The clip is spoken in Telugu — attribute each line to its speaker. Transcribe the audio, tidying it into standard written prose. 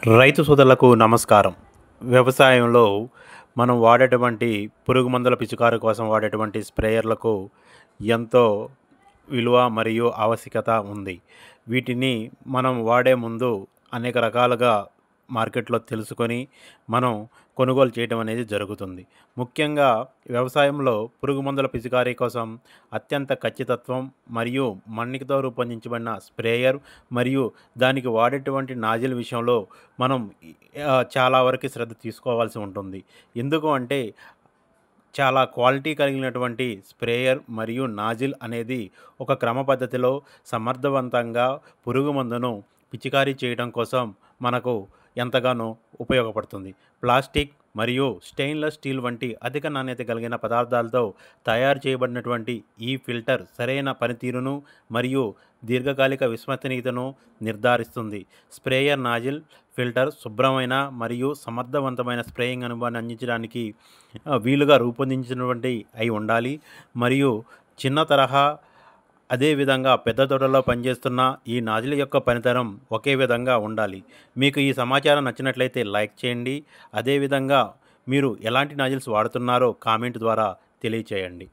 Speaker 1: రైతు సోదరులకు నమస్కారం. వ్యవసాయంలో మనం వాడేటువంటి పురుగు మందుల పిచికారి కోసం వాడేటువంటి స్ప్రేయర్లకు ఎంతో విలువ మరియు ఆవశ్యకత ఉంది. వీటిని మనం వాడే ముందు అనేక రకాలుగా మార్కెట్‌లో తెలుసుకొని మనం కొనుగోలు చేయడం అనేది జరుగుతుంది. ముఖ్యంగా వ్యవసాయంలో పురుగు మందుల పిచికారీ కోసం అత్యంత ఖచ్చితత్వం మరియు మన్నికతో రూపొందించబడిన స్ప్రేయర్ మరియు దానికి వాడేటువంటి నాజిల్ విషయంలో మనం చాలా వరకు శ్రద్ధ తీసుకోవాల్సి ఉంటుంది. ఎందుకు అంటే చాలా క్వాలిటీ కలిగినటువంటి స్ప్రేయర్ మరియు నాజిల్ అనేది ఒక క్రమ పద్ధతిలో సమర్థవంతంగా పురుగు మందును పిచికారీ చేయడం కోసం మనకు ఎంతగానో ఉపయోగపడుతుంది. ప్లాస్టిక్ మరియు స్టెయిన్‌లెస్ స్టీల్ వంటి అధిక నాణ్యత కలిగిన పదార్థాలతో తయారు చేయబడినటువంటి ఈ ఫిల్టర్ సరైన పనితీరును మరియు దీర్ఘకాలిక విశ్వసనీయతను నిర్ధారిస్తుంది. స్ప్రేయర్ నాజిల్ ఫిల్టర్ శుభ్రమైన మరియు సమర్థవంతమైన స్ప్రేయింగ్ అనుభవాన్ని అందించడానికి వీలుగా రూపొందించినటువంటి అయి ఉండాలి. మరియు చిన్న తరహా అదేవిధంగా పెద్ద తోటల్లో పనిచేస్తున్న ఈ నాజిల్ యొక్క పనితనం ఒకే విధంగా ఉండాలి. మీకు ఈ సమాచారం నచ్చినట్లయితే లైక్ చేయండి. అదేవిధంగా మీరు ఎలాంటి నాజిల్స్ వాడుతున్నారో కామెంట్ ద్వారా తెలియచేయండి.